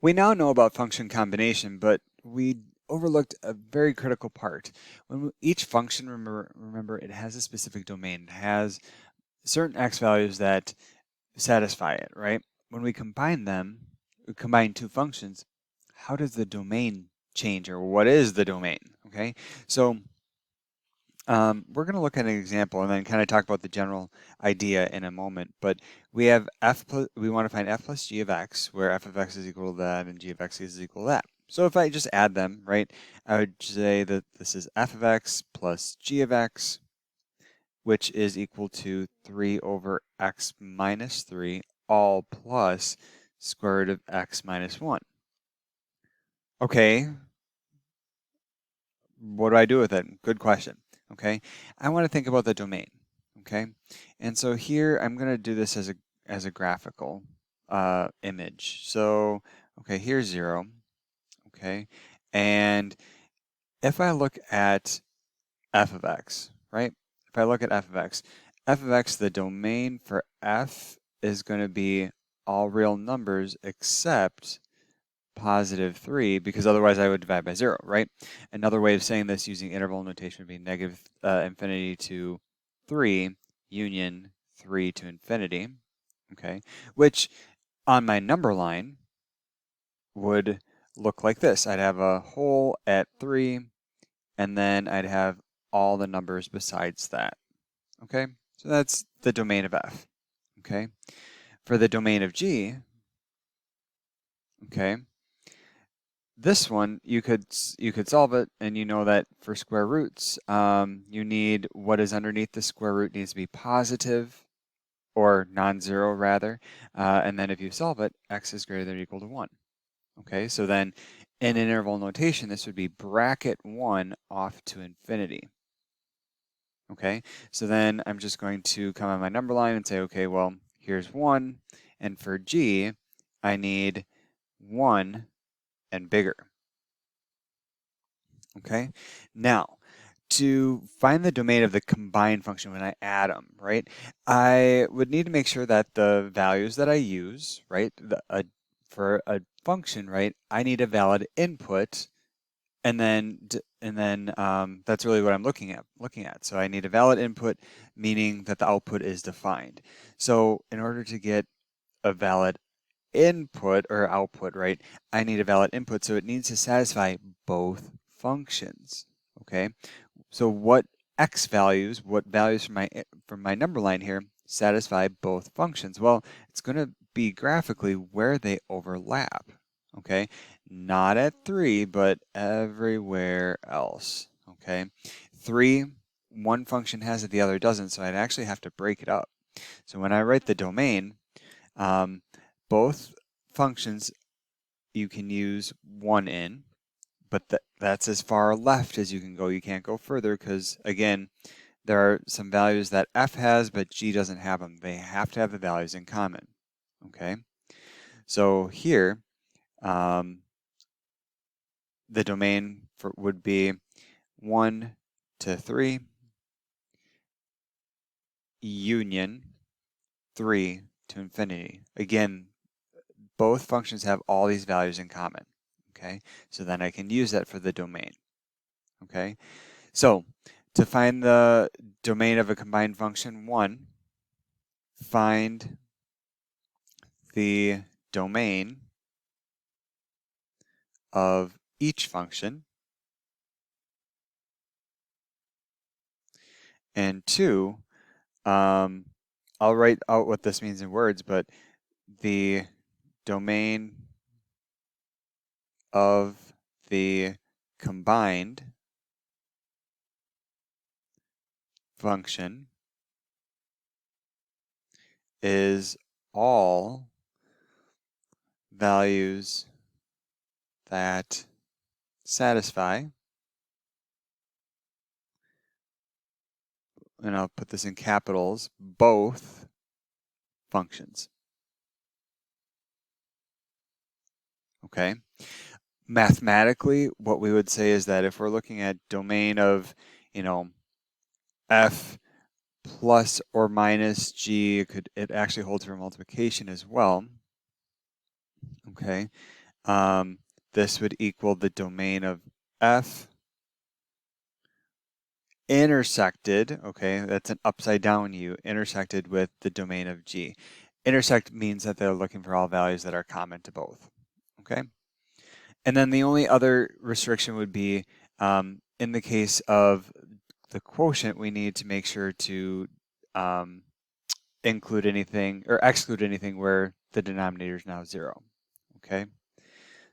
We now know about function combination, but we overlooked a very critical part. Each function, remember, it has a specific domain. It has certain x values that satisfy it, right? When we combine them, we combine two functions, how does the domain change, or what is the domain, okay? So we're going to look at an example and then kind of talk about the general idea in a moment. But we have we want to find f plus g of x, where f of x is equal to that and g of x is equal to that. So if I just add them, right, I would say that this is f of x plus g of x, which is equal to 3 over x minus 3, all plus square root of x minus 1. Okay, what do I do with it? Good question. Okay, I want to think about the domain. Okay, and so here I'm going to do this as a graphical image. So okay, here's 0. Okay, and if I look at f of x, right? If I look at f of x, the domain for f is going to be all real numbers except positive 3, because otherwise I would divide by 0, right? Another way of saying this using interval notation would be negative infinity to 3 union 3 to infinity, okay? Which on my number line would look like this. I'd have a whole at 3, and then I'd have all the numbers besides that, okay? So that's the domain of f, okay? For the domain of g, okay, this one, you could solve it, and you know that for square roots, you need what is underneath the square root needs to be positive, or non-zero rather, and then if you solve it, x is greater than or equal to 1. Okay, so then in interval notation, this would be bracket 1 off to infinity. Okay, so then I'm just going to come on my number line and say, okay, well, here's 1, and for g, I need 1 and bigger. Okay, now to find the domain of the combined function when I add them, right, I would need to make sure that the values that I use, right, for a function, right, I need a valid input, and then that's really what I'm looking at. So I need a valid input, meaning that the output is defined. So in order to get a valid input or output, right, I need a valid input, so it needs to satisfy both functions. Okay, so what values from my number line here satisfy both functions? Well, it's going to be graphically where they overlap. Okay, not at 3, but everywhere else. Okay, 3, one function has it, the other doesn't, so I'd actually have to break it up. So when I write the domain, um, both functions you can use 1 in, but that's as far left as you can go. You can't go further because, again, there are some values that f has, but g doesn't have them. They have to have the values in common. Okay, so here, the domain would be 1 to 3 union 3 to infinity. Again, both functions have all these values in common. Okay, so then I can use that for the domain. Okay, so to find the domain of a combined function, 1, find the domain of each function, and 2, I'll write out what this means in words, but the domain of the combined function is all values that satisfy, and I'll put this in capitals, both functions. Okay. Mathematically, what we would say is that if we're looking at domain of, f plus or minus g, it actually holds for multiplication as well. Okay. this would equal the domain of F intersected, okay, that's an upside down U, intersected with the domain of G. Intersect means that they're looking for all values that are common to both, okay? And then the only other restriction would be in the case of the quotient, we need to make sure to include anything or exclude anything where the denominator is now 0, okay?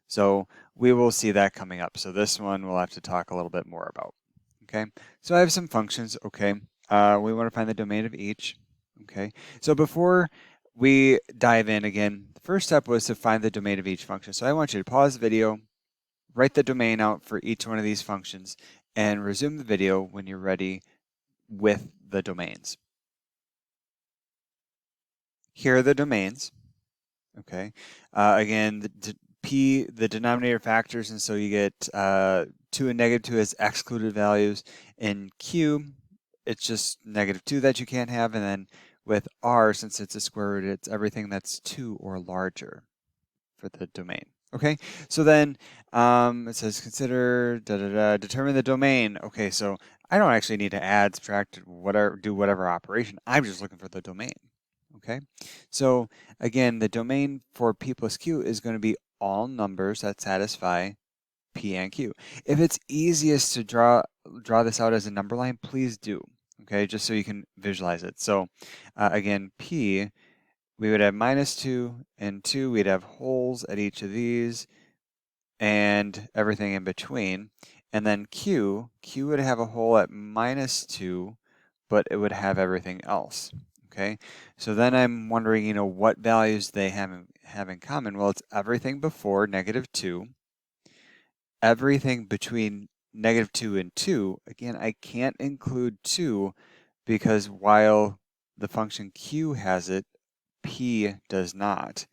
So we will see that coming up. So this one we'll have to talk a little bit more about, okay? So I have some functions, okay? We want to find the domain of each, okay? So before we dive in again, the first step was to find the domain of each function. So I want you to pause the video, write the domain out for each one of these functions, and resume the video when you're ready with the domains. Here are the domains, okay? Again, the denominator factors, and so you get 2 and -2 as excluded values. In Q, it's just -2 that you can't have, and then with R, since it's a square root, it's everything that's 2 or larger for the domain. Okay, so then it says consider determine the domain. Okay, so I don't actually need to add, subtract, do whatever operation. I'm just looking for the domain. Okay, so again, the domain for P plus Q is going to be all numbers that satisfy P and Q. If it's easiest to draw this out as a number line, please do. Okay, just so you can visualize it. So again, P, we would have -2 and 2. We'd have holes at each of these and everything in between. And then Q would have a hole at -2, but it would have everything else. Okay, so then I'm wondering, you know, what values they have in common. Well, it's everything before -2, everything between -2 and 2. Again, I can't include 2 because while the function Q has it, P does not.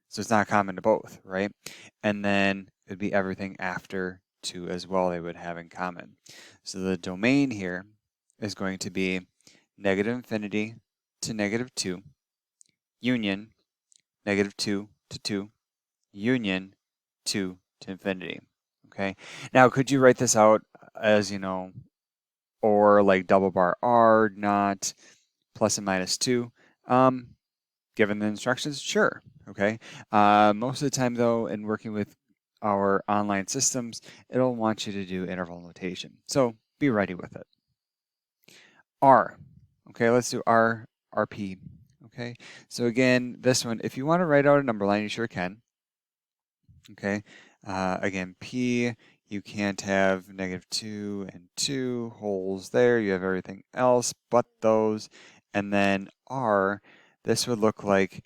So it's not common to both, right? And then it would be everything after 2 as well they would have in common. So the domain here is going to be -infinity to -2, union -2 to 2, union 2 to infinity. Okay. Now, could you write this out as, you know, or like double bar R, not plus and -2? Given the instructions, sure. Okay. Most of the time, though, in working with our online systems, it'll want you to do interval notation. So be ready with it. R. Okay, let's do RP. Okay, so again, this one, if you want to write out a number line, you sure can. Okay, again, P, you can't have -2 and 2 holes there. You have everything else but those. And then R, this would look like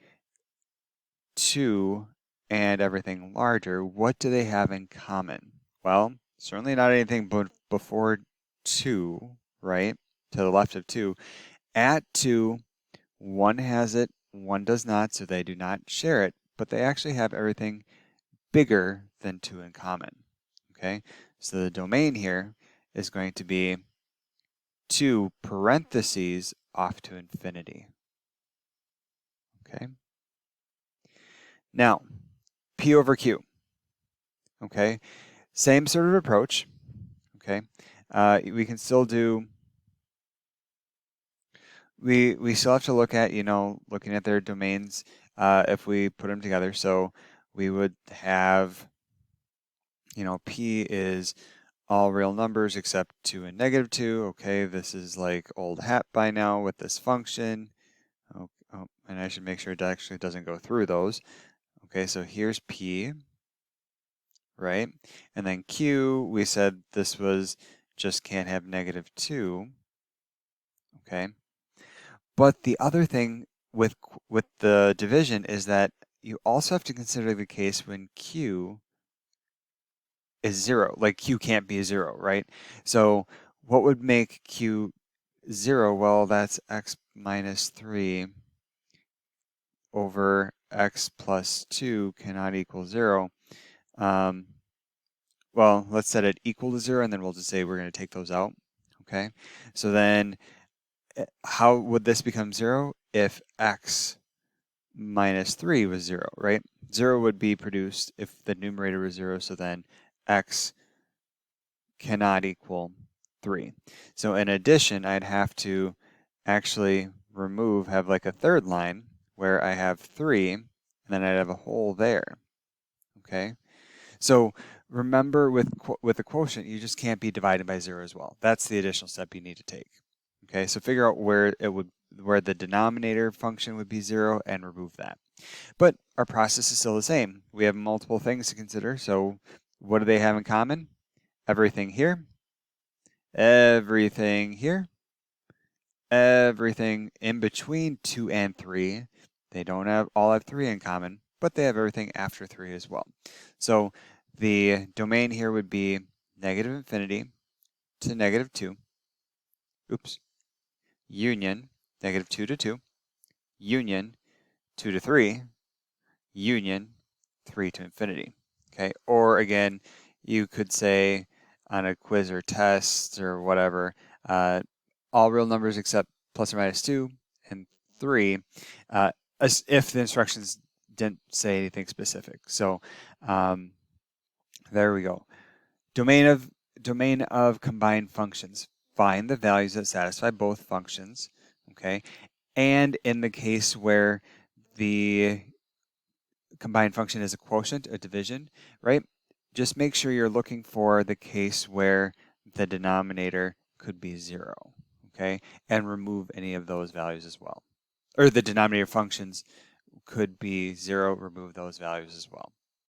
2 and everything larger. What do they have in common? Well, certainly not anything but before 2, right? To the left of 2. At 2, one has it, one does not, so they do not share it, but they actually have everything bigger than 2 in common. Okay, so the domain here is going to be 2 parentheses off to infinity. Okay, now P over Q. Okay, same sort of approach. Okay, we can still do. We still have to look at, you know, looking at their domains if we put them together. So we would have, you know, P is all real numbers except 2 and -2. Okay, this is like old hat by now with this function. Oh, and I should make sure it actually doesn't go through those. Okay, so here's P, right? And then Q, we said this was just can't have -2. Okay. But the other thing with the division is that you also have to consider the case when Q is 0. Like Q can't be 0, right? So what would make Q 0? Well, that's x minus 3 over x plus 2 cannot equal 0. Well, let's set it equal to 0, and then we'll just say we're going to take those out. Okay, so then how would this become 0? If x minus 3 was 0, right? 0 would be produced if the numerator was 0, so then x cannot equal 3. So in addition, I'd have to actually have like a third line where I have 3, and then I'd have a hole there, okay? So remember with a quotient, you just can't be divided by 0 as well. That's the additional step you need to take. Okay, so figure out where the denominator function would be 0 and remove that. But our process is still the same. We have multiple things to consider. So what do they have in common? Everything here, everything here, everything in between 2 and 3. They don't all have 3 in common, but they have everything after 3 as well. So the domain here would be negative infinity to negative 2. Oops. Union, negative 2 to 2. Union, 2 to 3. Union, 3 to infinity. Okay, or again, you could say on a quiz or test or whatever, all real numbers except plus or minus 2 and 3, as if the instructions didn't say anything specific. So there we go. Domain of combined functions. Find the values that satisfy both functions. Okay, and in the case where the combined function is a quotient, a division, right? Just make sure you're looking for the case where the denominator could be 0, okay? And remove any of those values as well. Or the denominator functions could be 0, remove those values as well.